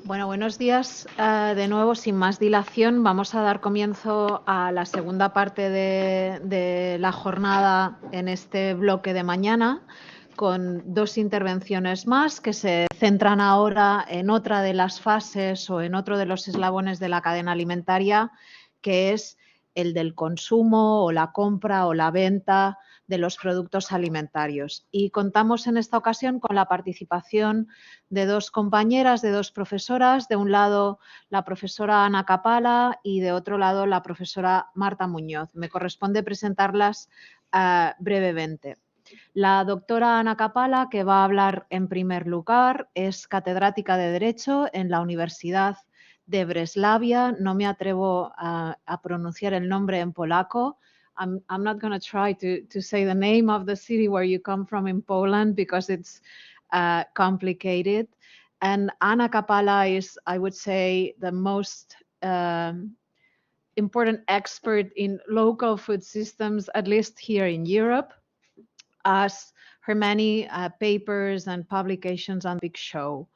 Bueno, buenos días. De nuevo, sin más dilación, vamos a dar comienzo a la segunda parte de la jornada en este bloque de mañana, con dos intervenciones más que se centran ahora en otra de las fases o en otro de los eslabones de la cadena alimentaria, que es el del consumo o la compra o la venta de los productos alimentarios. Y contamos en esta ocasión con la participación de dos compañeras, de dos profesoras, de un lado la profesora Ana Kapała y de otro lado la profesora Marta Muñoz. Me corresponde presentarlas brevemente. La doctora Ana Kapała, que va a hablar en primer lugar, es catedrática de Derecho en la Universidad de Breslavia. No me atrevo a pronunciar el nombre en polaco. I'm not going to try to say the name of the city where you come from in Poland because it's complicated. And Ana Kapała is, I would say, the most important expert in local food systems, at least here in Europe, as her many papers and publications on big show.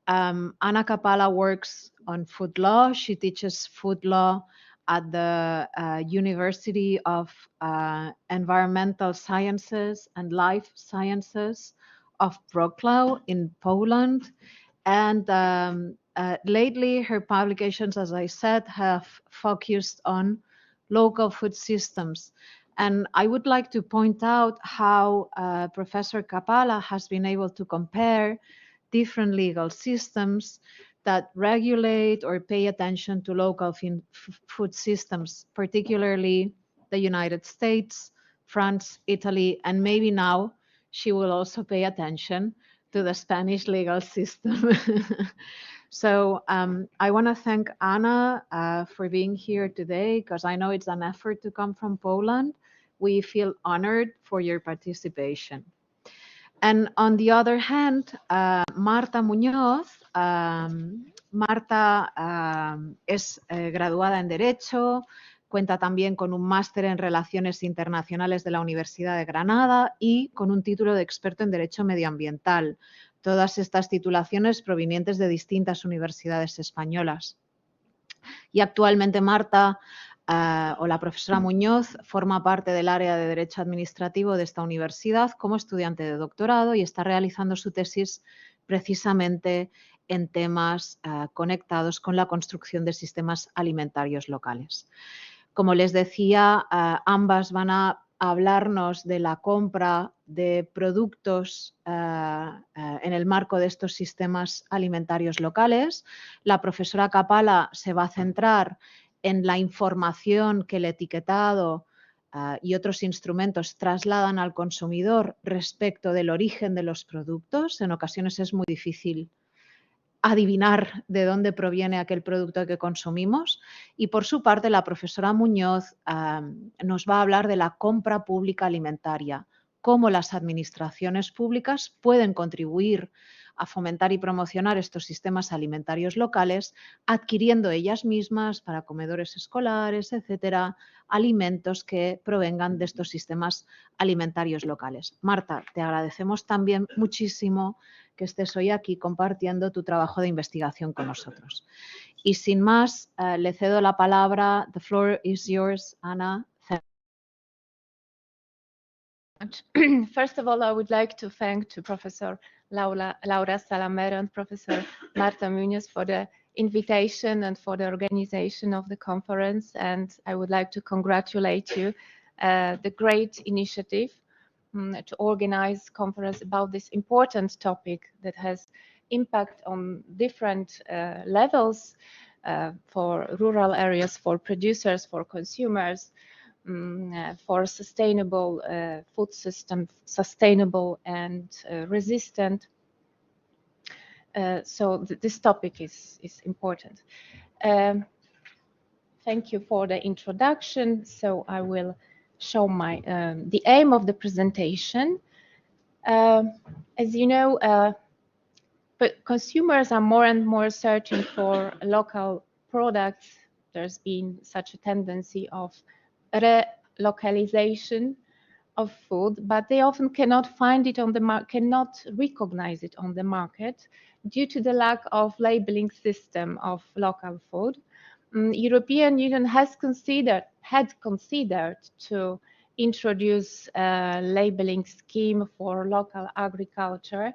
Ana Kapała works on food law. She teaches food law at the University of Environmental Sciences and Life Sciences of Wrocław in Poland. And lately, her publications, as I said, have focused on local food systems. And I would like to point out how Professor Kapała has been able to compare different legal systems that regulate or pay attention to local food systems, particularly the United States, France, Italy, and maybe now she will also pay attention to the Spanish legal system. So I want to thank Anna for being here today, because I know it's an effort to come from Poland. We feel honored for your participation. And on the other hand, Marta Muñoz. Marta es graduada en Derecho, cuenta también con un máster en Relaciones Internacionales de la Universidad de Granada y con un título de experto en Derecho Medioambiental. Todas estas titulaciones provenientes de distintas universidades españolas. Y actualmente Marta, o la profesora Muñoz, forma parte del área de Derecho Administrativo de esta universidad como estudiante de doctorado y está realizando su tesis precisamente en temas conectados con la construcción de sistemas alimentarios locales. Como les decía, ambas van a hablarnos de la compra de productos en el marco de estos sistemas alimentarios locales. La profesora Kapała se va a centrar en la información que el etiquetado y otros instrumentos trasladan al consumidor respecto del origen de los productos. En ocasiones es muy difícil adivinar de dónde proviene aquel producto que consumimos. Y por su parte, la profesora Muñoz nos va a hablar de la compra pública alimentaria, cómo las administraciones públicas pueden contribuir a fomentar y promocionar estos sistemas alimentarios locales, adquiriendo ellas mismas para comedores escolares, etcétera, alimentos que provengan de estos sistemas alimentarios locales. Marta, te agradecemos también muchísimo que estés hoy aquí compartiendo tu trabajo de investigación con nosotros. Y sin más, le cedo la palabra. The floor is yours, Ana. First of all, I would like to thank Professor Laura Salamero and Professor Marta Muñoz for the invitation and for the organization of the conference. And I would like to congratulate you the great initiative to organize conference about this important topic that has impact on different levels for rural areas, for producers, for consumers, for sustainable food system, sustainable and resistant. So this topic is important. Thank you for the introduction. So I will show my the aim of the presentation. As you know, but consumers are more and more searching for local products. There's been such a tendency of relocalization of food, but they often cannot find it on the market, cannot recognize it on the market due to the lack of labeling system of local food, European Union had considered to introduce a labeling scheme for local agriculture.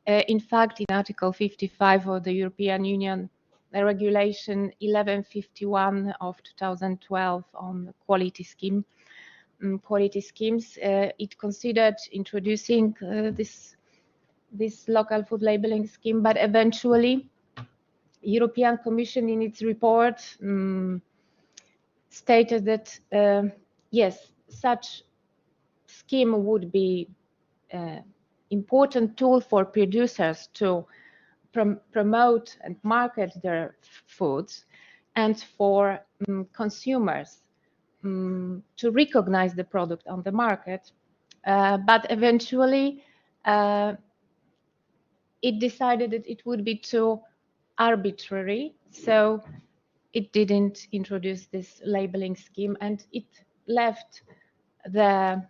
In fact, in Article 55 of the European Union Regulation 1151 of 2012 on quality schemes, it considered introducing this local food labeling scheme, but eventually European Commission in its report stated that yes, such scheme would be important tool for producers to promote and market their foods, and for consumers to recognize the product on the market. But eventually it decided that it would be too arbitrary, so it didn't introduce this labeling scheme, and it left the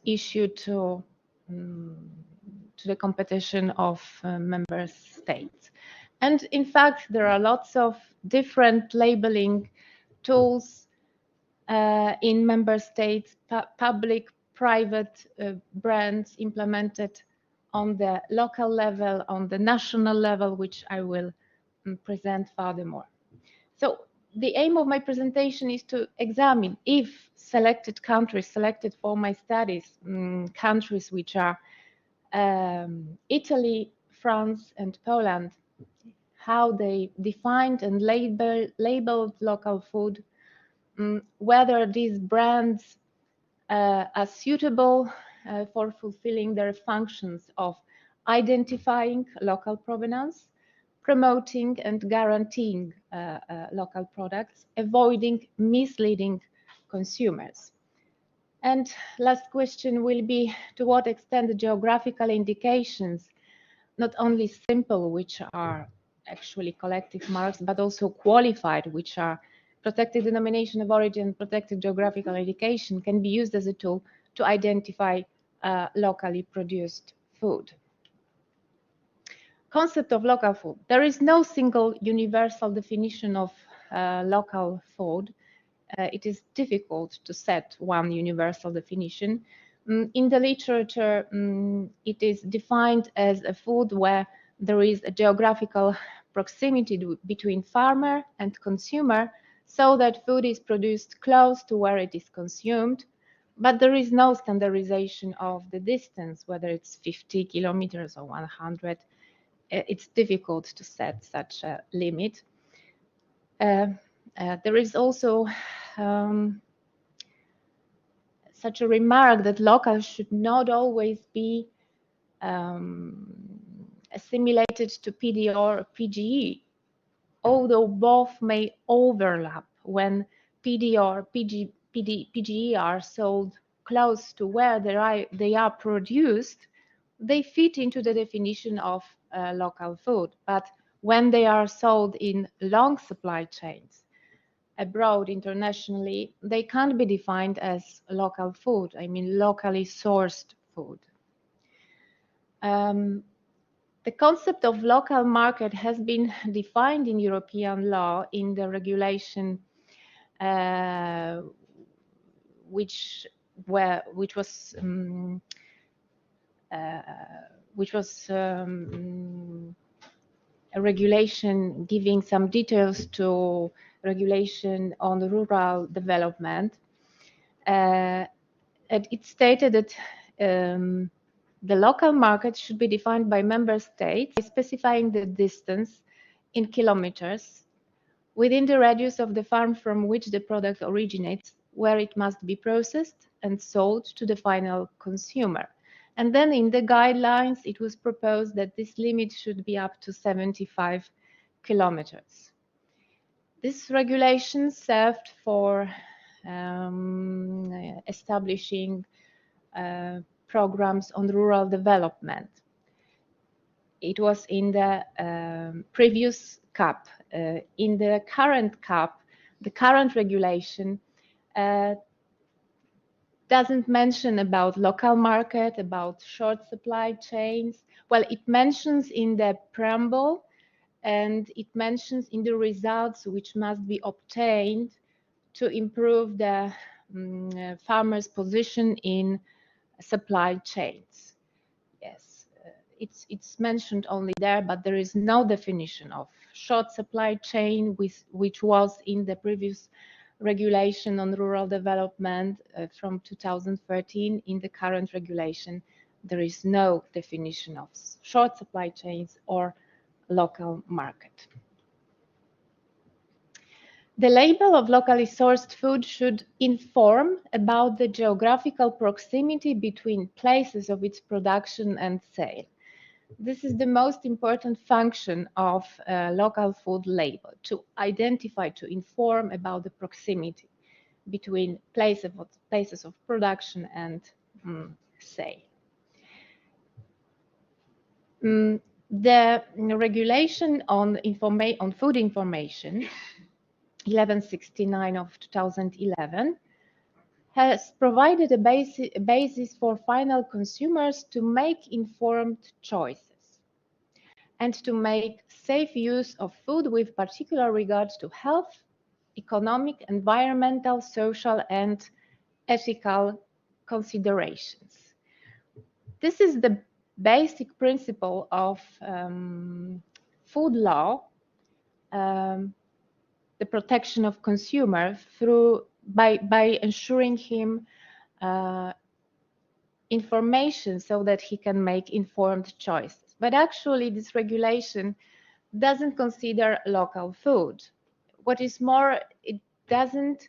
issue to the competition of member states. And in fact, there are lots of different labeling tools in member states, public, private brands implemented on the local level, on the national level, which I will present furthermore. So the aim of my presentation is to examine if selected countries, selected for my studies, countries which are Italy, France, and Poland, how they defined and labeled local food, whether these brands are suitable for fulfilling their functions of identifying local provenance, promoting and guaranteeing local products, avoiding misleading consumers. And last question will be, to what extent the geographical indications, not only simple, which are actually collective marks, but also qualified, which are protected denomination of origin, protected geographical indication, can be used as a tool to identify locally produced food. Concept of local food. There is no single universal definition of local food. It is difficult to set one universal definition. In the literature, it is defined as a food where there is a geographical proximity between farmer and consumer, so that food is produced close to where it is consumed, but there is no standardization of the distance, whether it's 50 kilometers or 100. It's difficult to set such a limit. There is also such a remark that local should not always be assimilated to PDR or PGE, although both may overlap. When PDR, PGE are sold close to where they are produced, they fit into the definition of local food. But when they are sold in long supply chains, abroad, internationally, they can't be defined as local food. I mean, locally sourced food. The concept of local market has been defined in European law in the regulation which was a regulation giving some details to regulation on rural development. And it stated that the local market should be defined by member states by specifying the distance in kilometers within the radius of the farm from which the product originates, where it must be processed and sold to the final consumer. And then in the guidelines, it was proposed that this limit should be up to 75 kilometers. This regulation served for establishing programs on rural development. It was in the previous CAP. In the current CAP, the current regulation doesn't mention about local market, about short supply chains. Well, it mentions in the preamble, and it mentions in the results which must be obtained to improve the farmer's position in supply chains. Yes, it's mentioned only there, but there is no definition of short supply chain, which was in the previous regulation on rural development from 2013. In the current regulation, there is no definition of short supply chains or local market. The label of locally sourced food should inform about the geographical proximity between places of its production and sale. This is the most important function of a local food label, to identify, to inform about the proximity between places of production and sale. The regulation on food information, 1169 of 2011, has provided a basis for final consumers to make informed choices and to make safe use of food with particular regards to health, economic, environmental, social, and ethical considerations. This is the basic principle of food law, the protection of consumer by ensuring him information so that he can make informed choices. But actually, this regulation doesn't consider local food. What is more, it doesn't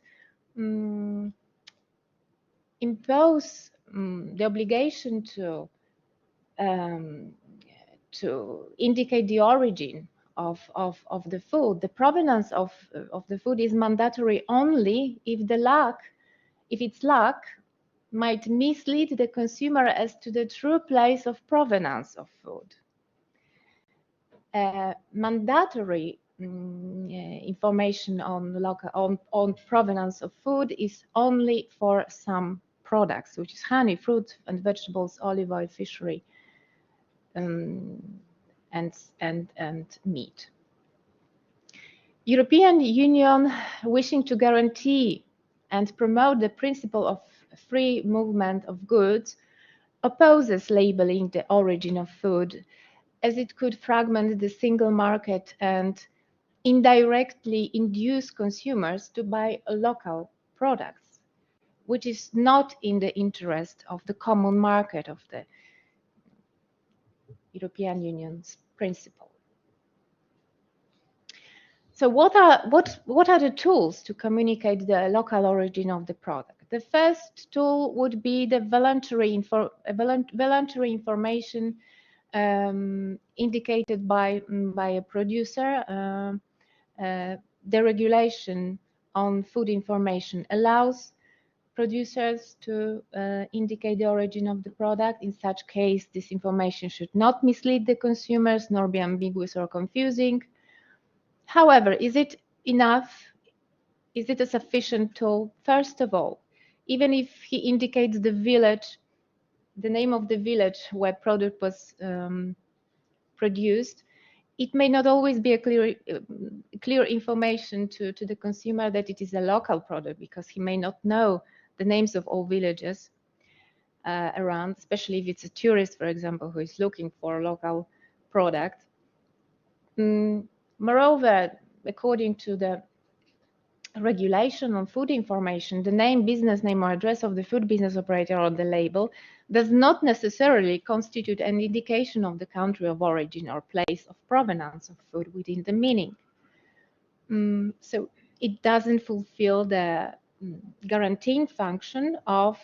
impose the obligation to indicate the origin of the food. The provenance of the food is mandatory only if its lack might mislead the consumer as to the true place of provenance of food. Mandatory information on provenance of food is only for some products, which is honey, fruit and vegetables, olive oil, fishery, and meat. European Union, wishing to guarantee and promote the principle of free movement of goods, opposes labeling the origin of food, as it could fragment the single market and indirectly induce consumers to buy local products, which is not in the interest of the common market of the European Union's principle. So what are the tools to communicate the local origin of the product? The first tool would be the voluntary information indicated by a producer. The regulation on food information allows producers to indicate the origin of the product. In such case, this information should not mislead the consumers nor be ambiguous or confusing. However, is it enough? Is it a sufficient tool? First of all, even if he indicates the village, the name of the village where product was produced, it may not always be a clear information to the consumer that it is a local product, because he may not know the names of all villages around, especially if it's a tourist, for example, who is looking for a local product. Moreover, according to the regulation on food information, the name, business name, or address of the food business operator on the label does not necessarily constitute an indication of the country of origin or place of provenance of food within the meaning. So it doesn't fulfill the guaranteeing function of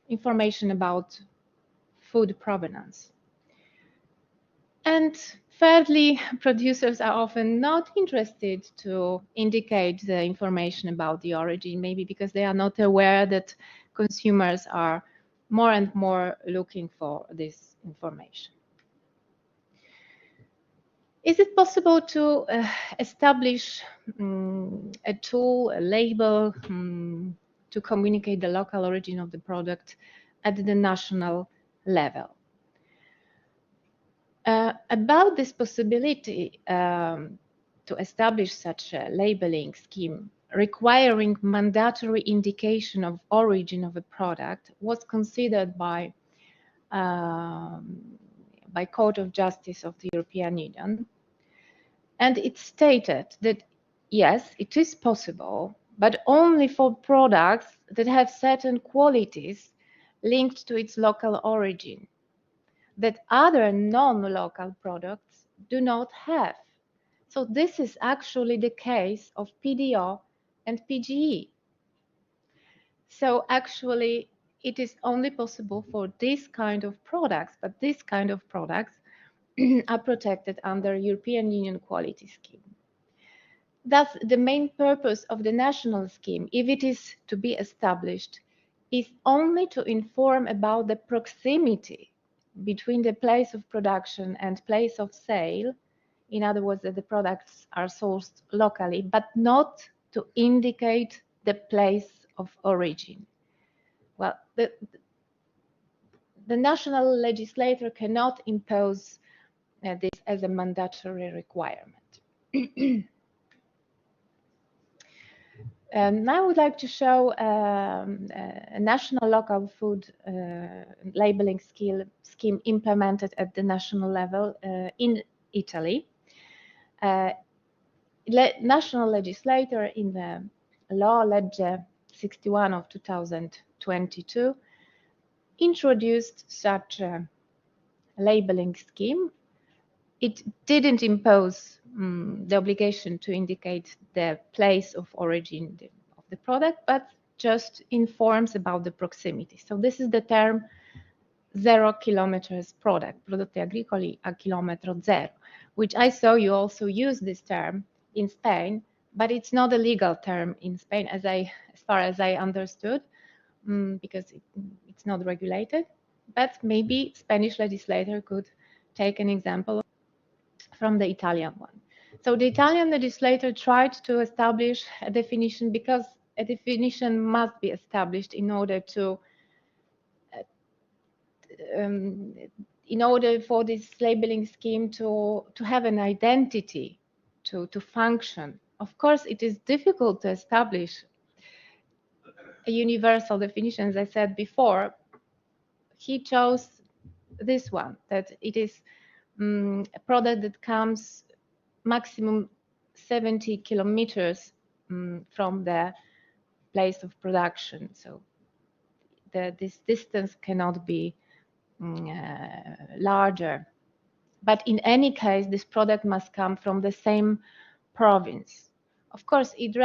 information about food provenance. And thirdly, producers are often not interested to indicate the information about the origin, maybe because they are not aware that consumers are more and more looking for this information. Is it possible to establish a tool, a label, to communicate the local origin of the product at the national level. About this possibility to establish such a labeling scheme requiring mandatory indication of origin of a product was considered by Court of Justice of the European Union, and it stated that yes, it is possible, but only for products that have certain qualities linked to its local origin that other non-local products do not have. So this is actually the case of PDO and PGE. So actually it is only possible for this kind of products, but this kind of products are protected under European Union quality scheme. Thus, the main purpose of the national scheme, if it is to be established, is only to inform about the proximity between the place of production and place of sale. In other words, that the products are sourced locally, but not to indicate the place of origin. Well, the national legislator cannot impose this as a mandatory requirement. Now I would like to show a national local food labeling scheme implemented at the national level in Italy. National legislator in the law Legge 61 of 2022 introduced such a labeling scheme. It didn't impose the obligation to indicate the place of origin of the product, but just informs about the proximity. So this is the term 0 kilometers product, prodotti agricoli a chilometro zero, which I saw you also use this term in Spain, but it's not a legal term in Spain as far as I understood, because it's not regulated. But maybe Spanish legislator could take an example from the Italian one. So the Italian legislator tried to establish a definition, because a definition must be established in order to in order for this labeling scheme to have an identity, to function. Of course, it is difficult to establish a universal definition, as I said before. He chose this one, that it is a product that comes maximum 70 kilometers from the place of production. So this distance cannot be larger. But in any case, this product must come from the same province. Of course, it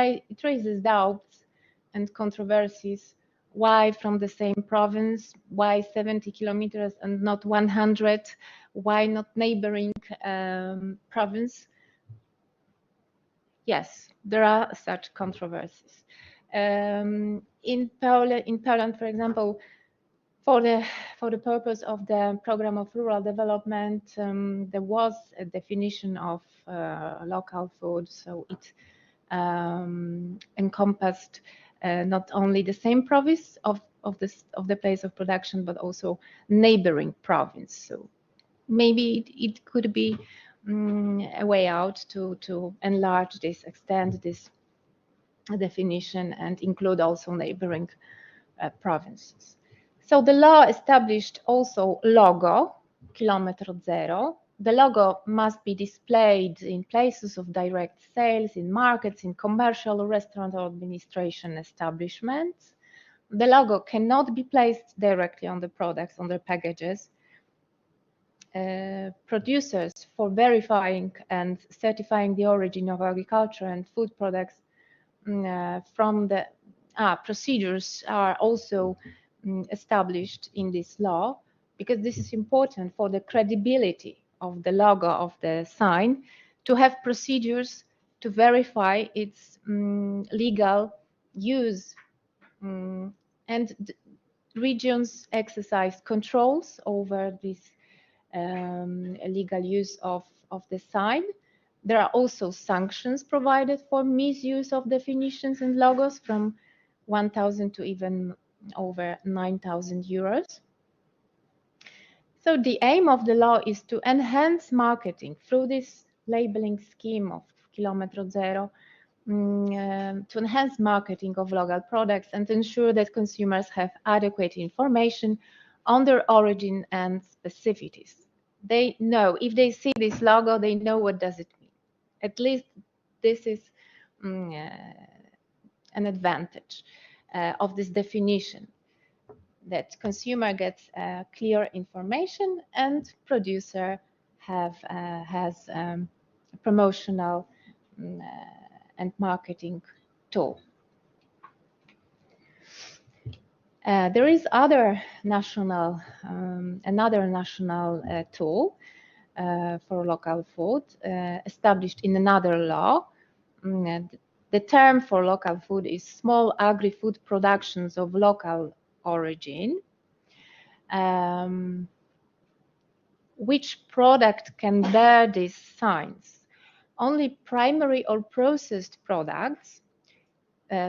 raises doubts and controversies. Why from the same province? Why 70 kilometers and not 100? Why not neighboring province? Yes, there are such controversies. In Poland, for example, for the purpose of the program of rural development, there was a definition of local food, so it encompassed not only the same province of the place of production, but also neighboring province. So maybe it could be a way out to enlarge this, extend this definition, and include also neighboring provinces. So the law established also logo, chilometro zero. The logo must be displayed in places of direct sales, in markets, in commercial, restaurant or administration establishments. The logo cannot be placed directly on the products, on their packages. Producers, for verifying and certifying the origin of agriculture and food products from the procedures are also established in this law, because this is important for the credibility of the logo of the sign, to have procedures to verify its legal use, and regions exercise controls over this legal use of the sign. There are also sanctions provided for misuse of definitions and logos from 1,000 to even over 9,000 euros. So the aim of the law is to enhance marketing through this labeling scheme of Kilometro Zero, to enhance marketing of local products and ensure that consumers have adequate information on their origin and specificities. They know, if they see this logo, they know what does it mean. At least this is an advantage of this definition, that consumer gets clear information and producer has a promotional and marketing tool. There is another national tool for local food established in another law. The term for local food is small agri-food productions of local origin. Which product can bear these signs? Only primary or processed products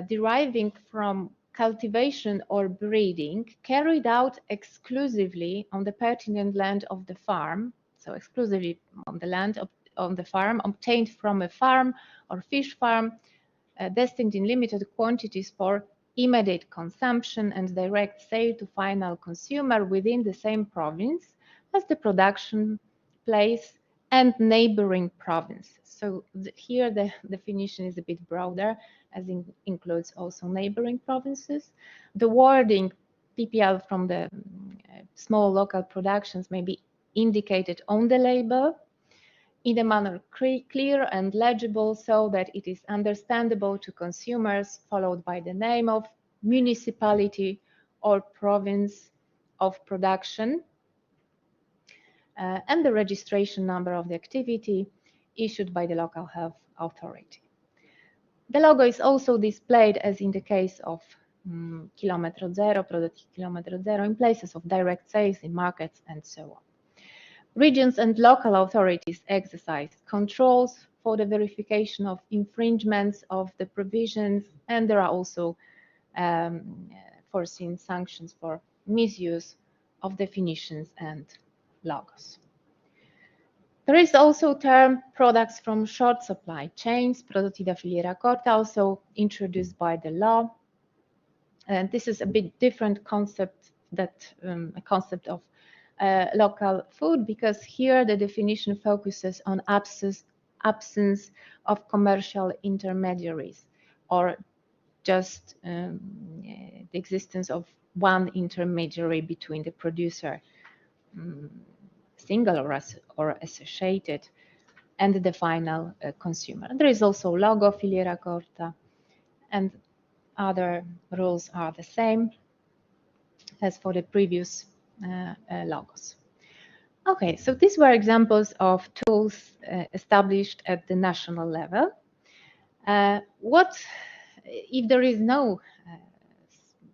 deriving from cultivation or breeding carried out exclusively on the pertinent land of the farm, so exclusively on the land of the farm, obtained from a farm or fish farm, destined in limited quantities for immediate consumption and direct sale to final consumer within the same province as the production place and neighboring provinces. So here the definition is a bit broader, as includes also neighboring provinces. The wording PPL from the small local productions may be indicated on the label in a manner clear and legible so that it is understandable to consumers, followed by the name of municipality or province of production, and the registration number of the activity issued by the local health authority. The logo is also displayed, as in the case of Kilometro Zero, Prodotti Kilometro Zero, in places of direct sales, in markets, and so on. Regions and local authorities exercise controls for the verification of infringements of the provisions, and there are also foreseen sanctions for misuse of definitions and logos. There is also term products from short supply chains, prodotti da filiera corta, also introduced by the law. And this is a bit different concept that a concept of local food, because here the definition focuses on absence of commercial intermediaries, or just the existence of one intermediary between the producer, single or associated, and the final consumer. And there is also logo, filiera corta, and other rules are the same as for the previous logos. Okay, so these were examples of tools established at the national level. What if there is no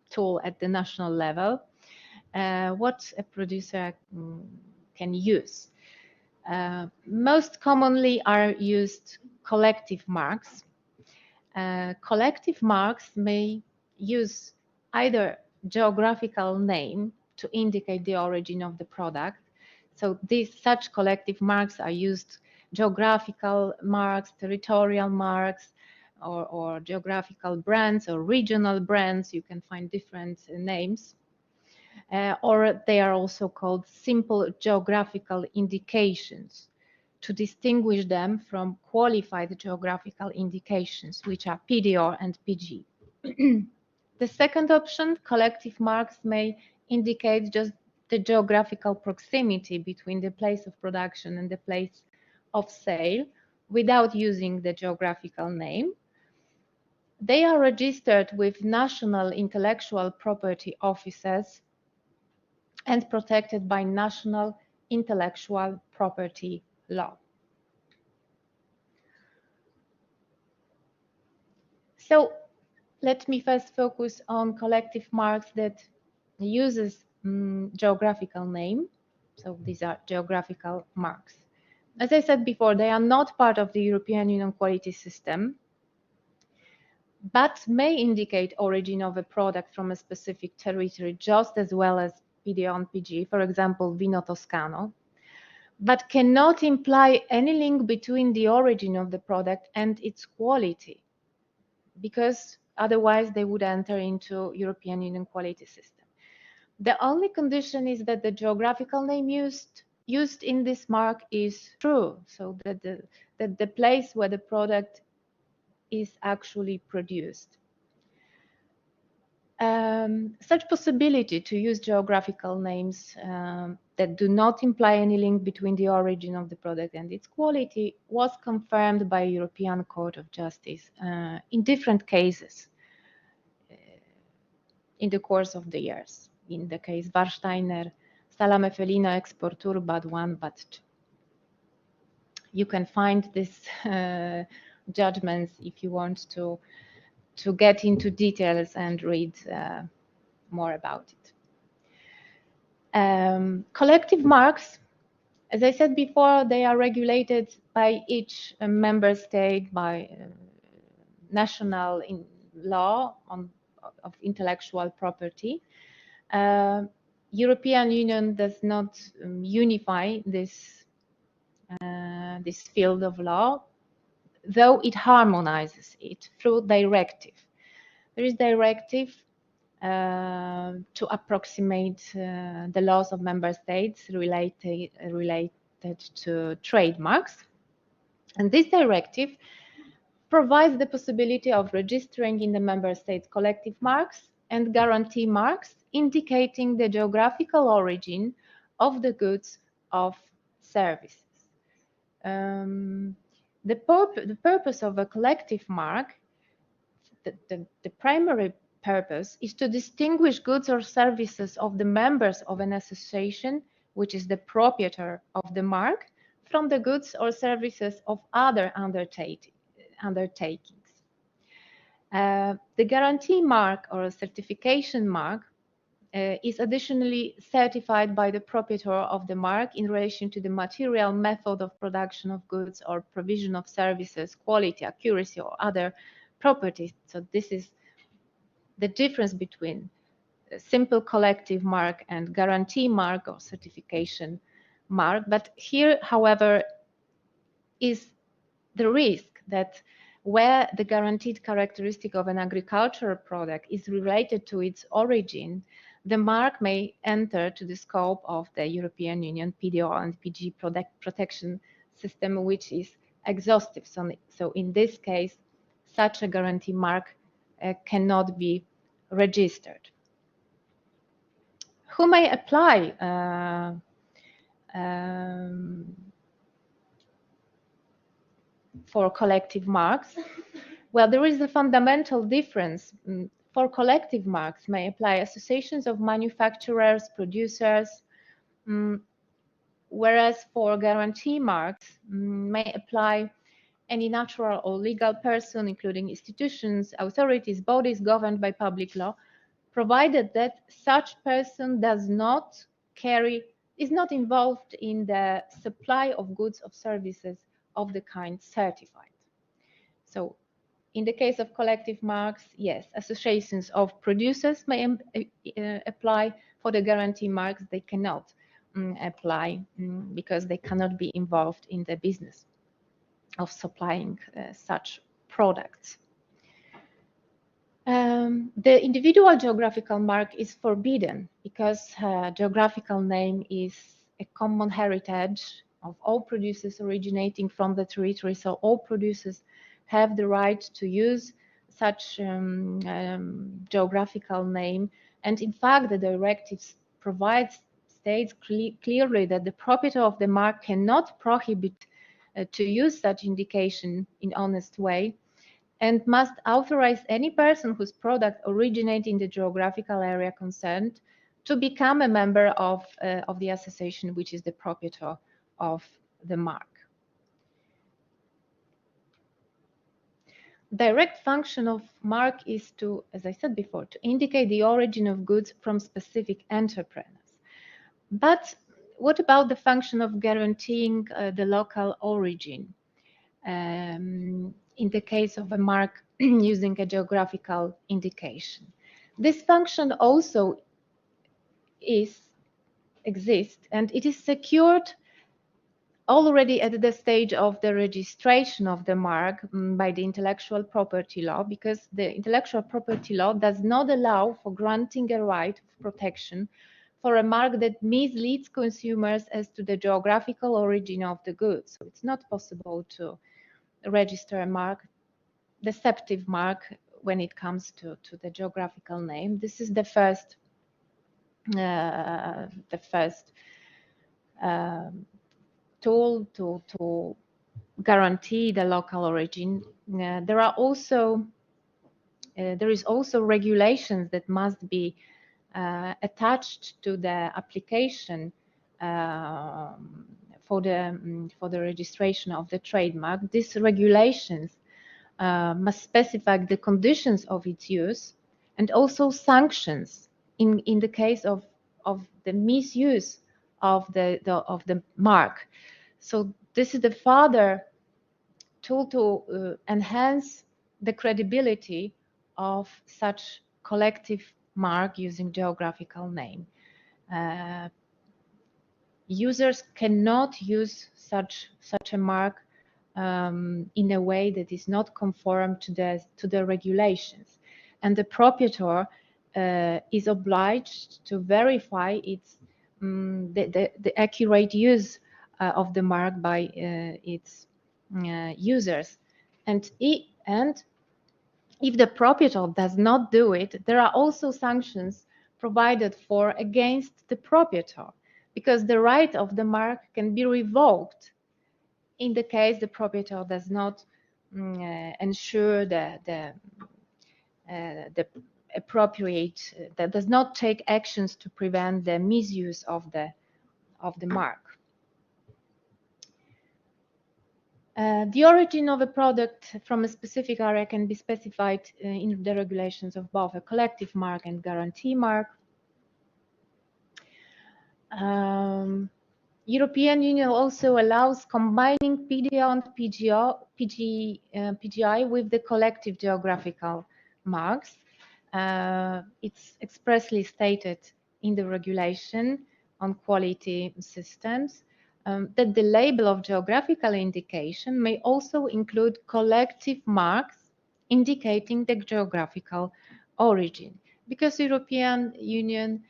tool at the national level? What a producer can use? Most commonly are used collective marks. Collective marks may use either geographical name to indicate the origin of the product. So such collective marks are used, geographical marks, territorial marks, or geographical brands or regional brands. You can find different names. Or they are also called simple geographical indications to distinguish them from qualified geographical indications, which are PDR and PG. The second option, collective marks, may indicate just the geographical proximity between the place of production and the place of sale without using the geographical name. They are registered with national intellectual property offices and protected by national intellectual property law. So let me first focus on collective marks that uses geographical name. So these are geographical marks. As I said before, they are not part of the European Union quality system, but may indicate origin of a product from a specific territory just as well as PDO and PG, for example, Vino Toscano, but cannot imply any link between the origin of the product and its quality, because otherwise they would enter into European Union quality system. The only condition is that the geographical name used in this mark is true, so that the place where the product is actually produced. Such possibility to use geographical names that do not imply any link between the origin of the product and its quality was confirmed by European Court of Justice in different cases in the course of the years. In the case Warsteiner, Salame Felino, Exportur, Bad 1, Bad 2. You can find these judgments if you want to get into details and read more about it. Collective marks, as I said before, they are regulated by each member state by national law of intellectual property. European Union does not unify this field of law, though it harmonizes it through directive. There is directive to approximate the laws of member states related to trademarks. And this directive provides the possibility of registering in the member states collective marks and guarantee marks indicating the geographical origin of the goods of services. The purpose of a collective mark, the primary purpose, is to distinguish goods or services of the members of an association, which is the proprietor of the mark, from the goods or services of other undertakings. The guarantee mark or certification mark is additionally certified by the proprietor of the mark in relation to the material, method of production of goods or provision of services, quality, accuracy, or other properties. So this is the difference between a simple collective mark and guarantee mark or certification mark. But here, however, is the risk that where the guaranteed characteristic of an agricultural product is related to its origin, the mark may enter to the scope of the European Union PDO and PG protection system, which is exhaustive. So in this case, such a guarantee mark cannot be registered. Who may apply for collective marks? Well, there is a fundamental difference. For collective marks may apply associations of manufacturers, producers, whereas for guarantee marks may apply any natural or legal person, including institutions, authorities, bodies governed by public law, provided that such person is not involved in the supply of goods or services of the kind certified. So in the case of collective marks, yes, associations of producers may apply. For the guarantee marks, they cannot apply because they cannot be involved in the business of supplying such products. The individual geographical mark is forbidden because geographical name is a common heritage of all producers originating from the territory. So all producers have the right to use such geographical name. And in fact, the directive states clearly that the proprietor of the mark cannot prohibit to use such indication in honest way, and must authorize any person whose product originates in the geographical area concerned to become a member of the association, which is the proprietor of the mark. Direct function of mark is to, as I said before, to indicate the origin of goods from specific entrepreneurs. But what about the function of guaranteeing the local origin? In the case of a mark using a geographical indication. This function also exists, and it is secured already at the stage of the registration of the mark by the intellectual property law, because the intellectual property law does not allow for granting a right of protection for a mark that misleads consumers as to the geographical origin of the goods. So it's not possible to register a mark, deceptive mark, when it comes to the geographical name. This is the first tool to guarantee the local origin. There is also regulations that must be attached to the application for the registration of the trademark. These regulations must specify the conditions of its use and also sanctions in the case of the misuse of the mark. So this is the further tool to enhance the credibility of such collective mark using geographical name. Users cannot use such a mark in a way that is not conform to the regulations, and the proprietor is obliged to verify its the accurate use of the mark by its users, and if the proprietor does not do it, there are also sanctions provided for against the proprietor, because the right of the mark can be revoked in the case the proprietor does not ensure the appropriate, that does not take actions to prevent the misuse of the mark. The origin of a product from a specific area can be specified in the regulations of both a collective mark and guarantee mark. European Union also allows combining PDO and PGI with the collective geographical marks. It's expressly stated in the regulation on quality systems that the label of geographical indication may also include collective marks indicating the geographical origin, because European Union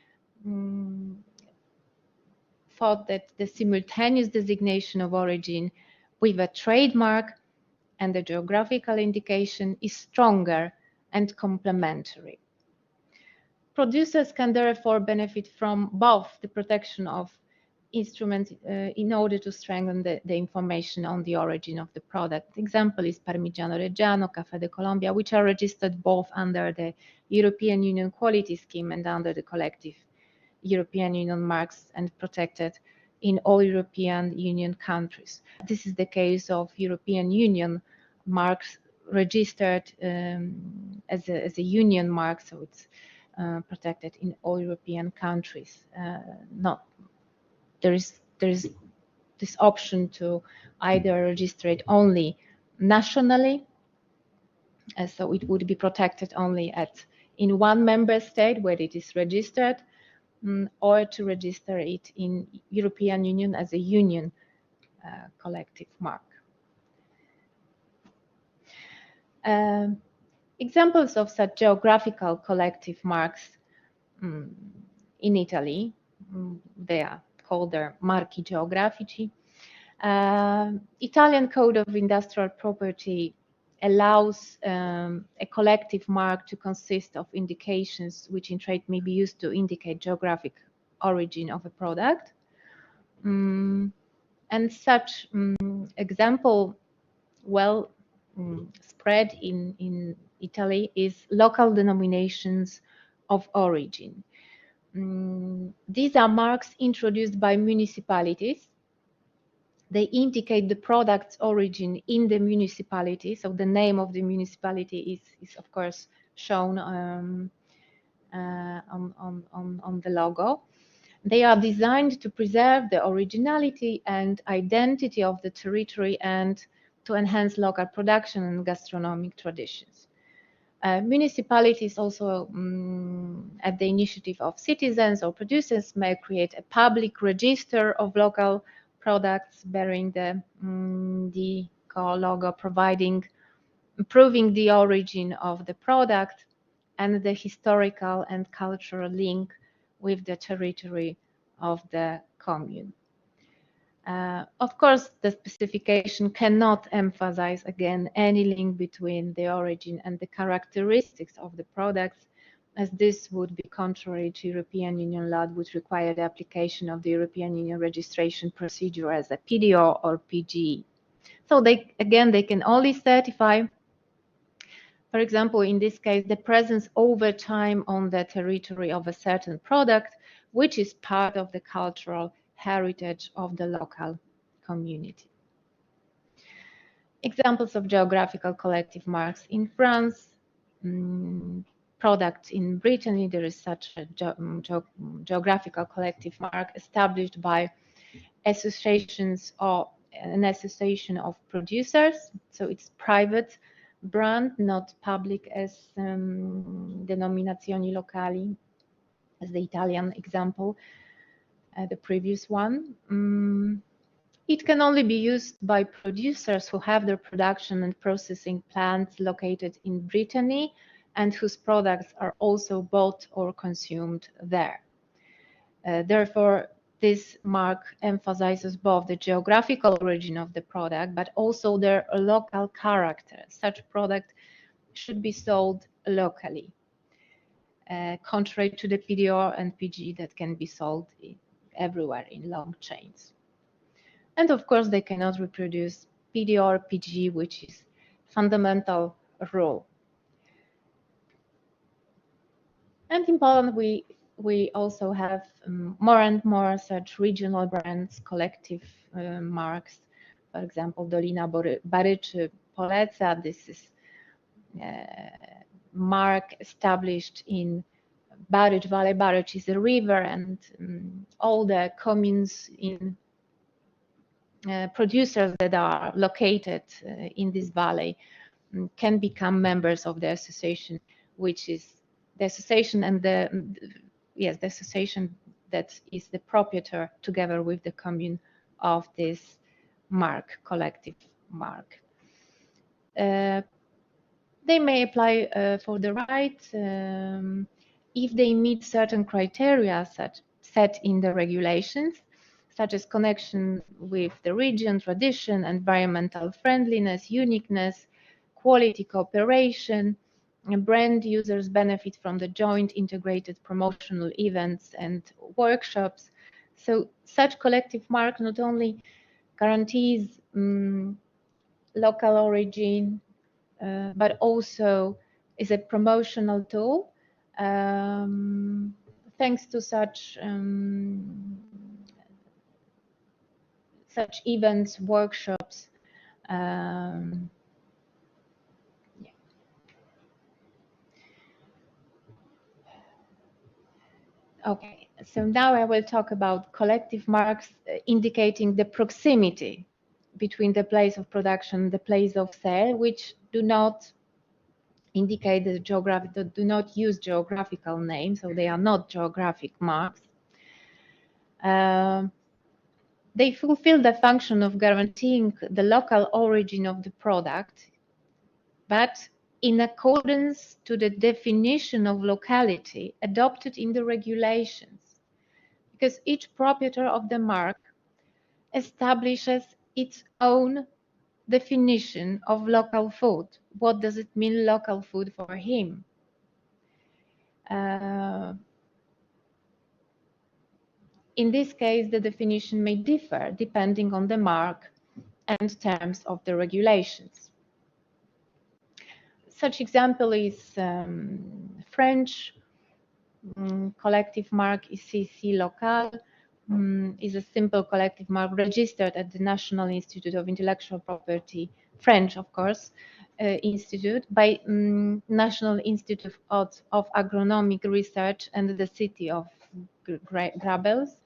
thought that the simultaneous designation of origin with a trademark and the geographical indication is stronger and complementary. Producers can therefore benefit from both the protection of instruments in order to strengthen the information on the origin of the product. Example is Parmigiano Reggiano, Café de Colombia, which are registered both under the European Union quality scheme and under the collective European Union marks and protected in all European Union countries. This is the case of European Union marks registered as a union mark, so it's protected in all European countries. There is this option to either register it only nationally, so it would be protected only in one member state where it is registered, or to register it in European Union as a union collective mark. Examples of such geographical collective marks in Italy, they are called their marchi geografici. Italian Code of Industrial Property allows a collective mark to consist of indications which in trade may be used to indicate geographic origin of a product. And such example well spread in Italy is local denominations of origin. These are marks introduced by municipalities. They indicate the product's origin in the municipality, so the name of the municipality is of course shown on the logo. They are designed to preserve the originality and identity of the territory and to enhance local production and gastronomic traditions. Municipalities also, at the initiative of citizens or producers, may create a public register of local products bearing the DCO logo, proving the origin of the product and the historical and cultural link with the territory of the commune. Of course, the specification cannot emphasize again any link between the origin and the characteristics of the products, as this would be contrary to European Union law, which require the application of the European Union registration procedure as a PDO or PGE. So they can only certify, for example, in this case, the presence over time on the territory of a certain product, which is part of the cultural heritage of the local community. Examples of geographical collective marks in France, products in Brittany, there is such a geographical collective mark established by associations or an association of producers, so it's private brand, not public as denominazioni locali, as the Italian example, the previous one. It can only be used by producers who have their production and processing plants located in Brittany and whose products are also bought or consumed there. Therefore, this mark emphasizes both the geographical origin of the product, but also their local character. Such product should be sold locally, contrary to the PDO and PG that can be sold everywhere in long chains. And of course, they cannot reproduce PDO or PG, which is fundamental rule. And in Poland, we also have more and more such regional brands, collective marks. For example, Dolina Baryczy Poleca. This is mark established in Barycz Valley. Barycz is a river, and all the communes in producers that are located in this valley can become members of the association, which is the association and the association that is the proprietor together with the commune of this mark, collective mark. They may apply for the right if they meet certain criteria set in the regulations, such as connection with the region, tradition, environmental friendliness, uniqueness, quality cooperation. Brand users benefit from the joint integrated promotional events and workshops. So such collective mark not only guarantees local origin, but also is a promotional tool. Thanks to such events, workshops. Okay, so now I will talk about collective marks indicating the proximity between the place of production and the place of sale, which do not indicate the do not use geographical names, so they are not geographic marks. They fulfill the function of guaranteeing the local origin of the product, but in accordance to the definition of locality adopted in the regulations, because each proprietor of the mark establishes its own definition of local food. What does it mean, local food, for him? In this case, the definition may differ depending on the mark and terms of the regulations. Such example is French collective mark is CC Local, is a simple collective mark registered at the National Institute of Intellectual Property, French, of course, institute by National Institute of Agronomic Research and the city of Grabels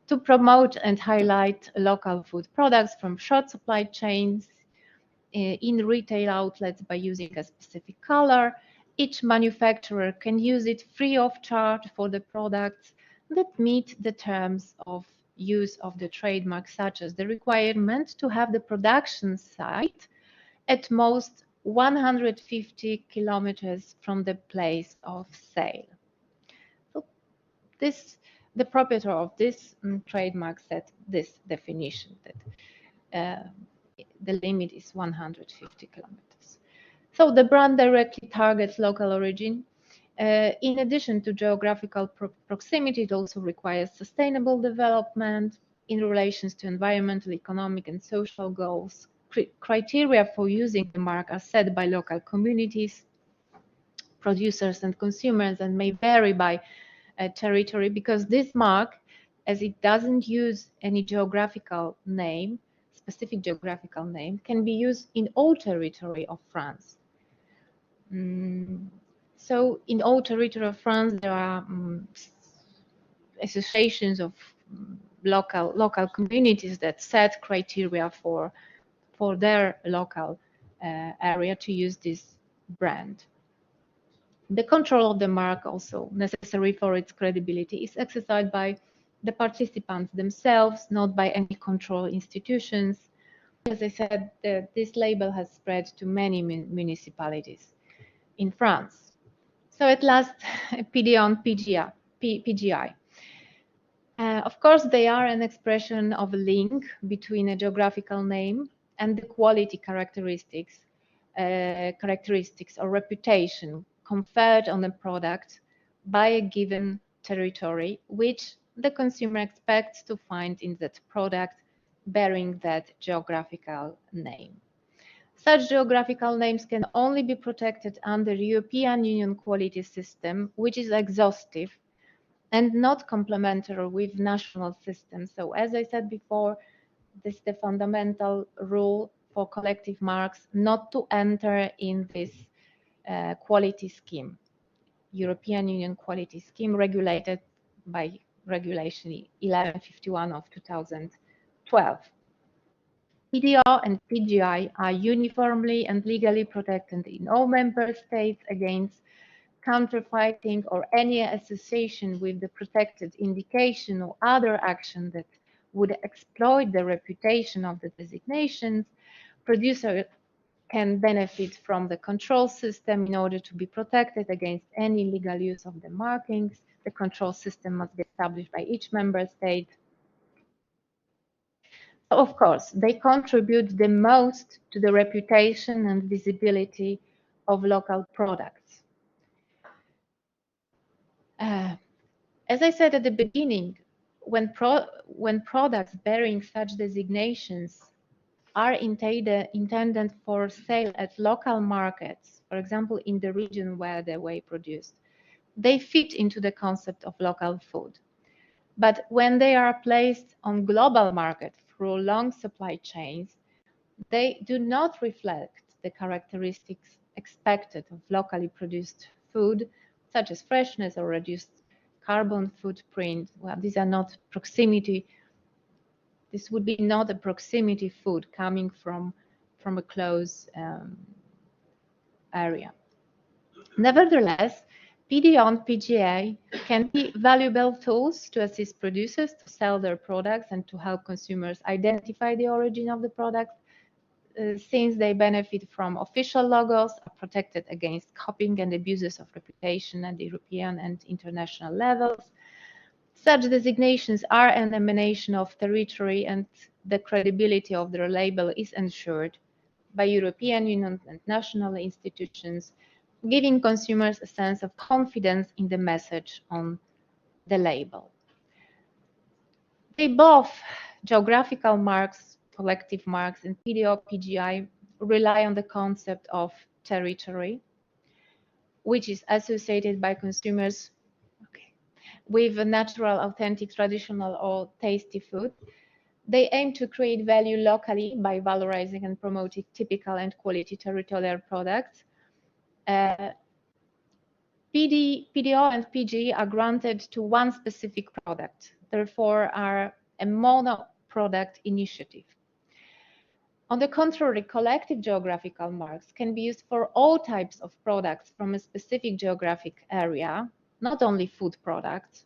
to promote and highlight local food products from short supply chains in retail outlets by using a specific color each manufacturer can use it free of charge for the products that meet the terms of use of the trademark, such as the requirement to have the production site at most 150 kilometers from the place of sale. So the proprietor of this trademark set this definition that the limit is 150 kilometers. So the brand directly targets local origin. In addition to geographical proximity, it also requires sustainable development in relations to environmental, economic, and social goals. Criteria for using the mark are set by local communities, producers, and consumers, and may vary by territory, because this mark, as it doesn't use any geographical name, specific geographical name, can be used in all territory of France. So in all territory of France, there are associations of local communities that set criteria for their local area to use this brand. The control of the mark, also necessary for its credibility, is exercised by the participants themselves, not by any control institutions. As I said, this label has spread to many municipalities in France. So at last, PDO and PGI. Of course, they are an expression of a link between a geographical name and the quality characteristics or reputation conferred on a product by a given territory, which the consumer expects to find in that product bearing that geographical name. Such geographical names can only be protected under European Union quality system, which is exhaustive and not complementary with national systems. So as I said before, this is the fundamental rule for collective marks not to enter in this quality scheme, European Union quality scheme regulated by Regulation 1151 of 2012. PDO and PGI are uniformly and legally protected in all member states against counterfeiting or any association with the protected indication or other action that would exploit the reputation of the designations. Producer can benefit from the control system in order to be protected against any illegal use of the markings. The control system must be established by each member state. Of course, they contribute the most to the reputation and visibility of local products. As I said at the beginning, when products bearing such designations are intended for sale at local markets, for example, in the region where they were produced, they fit into the concept of local food. But when they are placed on global markets through long supply chains, they do not reflect the characteristics expected of locally produced food, such as freshness or reduced carbon footprint. Well, these are not proximity. This would be not a proximity food coming from a close area. Nevertheless, PDO and PGA can be valuable tools to assist producers to sell their products and to help consumers identify the origin of the products, since they benefit from official logos, are protected against copying and abuses of reputation at the European and international levels. Such designations are an emanation of territory, and the credibility of their label is ensured by European Union and national institutions, giving consumers a sense of confidence in the message on the label. They both, geographical marks, collective marks, and PDO, PGI, rely on the concept of territory, which is associated by consumers with a natural, authentic, traditional, or tasty food. They aim to create value locally by valorizing and promoting typical and quality territorial products. PDO and PG are granted to one specific product, therefore are a mono product initiative. On the contrary, collective geographical marks can be used for all types of products from a specific geographic area, not only food products,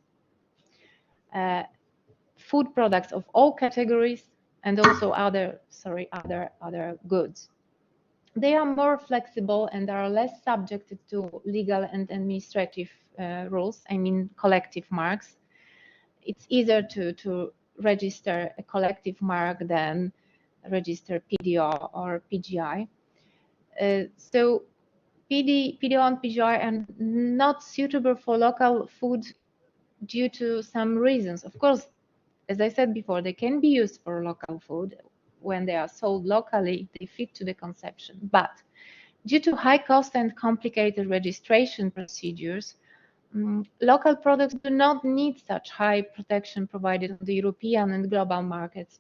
food products of all categories, and also other goods. They are more flexible and are less subjected to legal and administrative rules, I mean collective marks. It's easier to register a collective mark than register PDO or PGI. So PDO and PGI are not suitable for local food due to some reasons. Of course, as I said before, they can be used for local food. When they are sold locally, they fit to the conception. But due to high cost and complicated registration procedures, local products do not need such high protection provided on the European and global markets.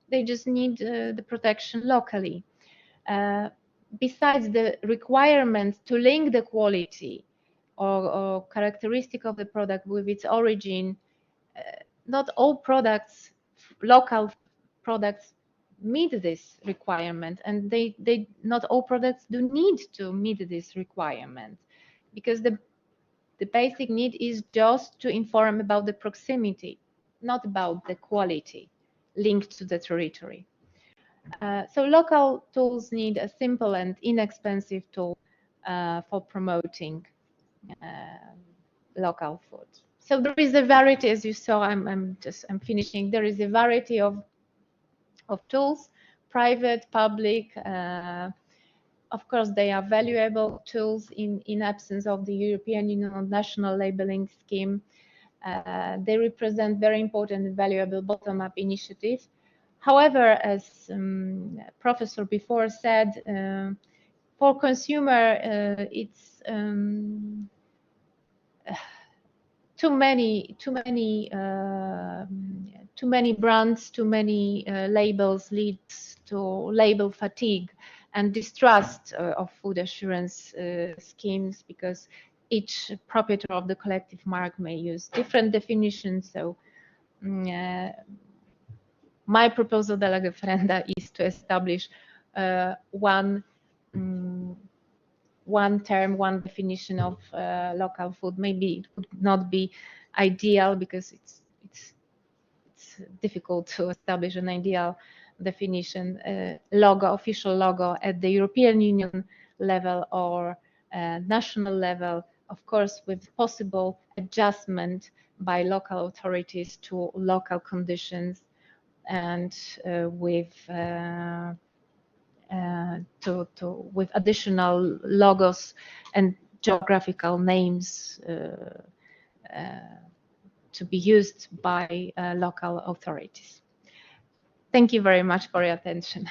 They just need the protection locally. Besides the requirement to link the quality or characteristic of the product with its origin, not all products, local products, meet this requirement, and not all products do need to meet this requirement, because the basic need is just to inform about the proximity, not about the quality linked to the territory. So local tools need a simple and inexpensive tool for promoting local food. So there is a variety, as you saw. I'm finishing. There is a variety of tools, private, public. Of course, they are valuable tools in absence of the European Union national labeling scheme. They represent very important and valuable bottom-up initiatives. However, as Professor before said, for consumer, it's too many brands, too many labels leads to label fatigue and distrust of food assurance schemes, because each proprietor of the collective mark may use different definitions. So my proposal de lege ferenda is to establish one term, one definition of local food. Maybe it would not be ideal, because it's difficult to establish an ideal definition, official logo at the European Union level or national level, of course, with possible adjustment by local authorities to local conditions, and with additional logos and geographical names to be used by local authorities. Thank you very much for your attention.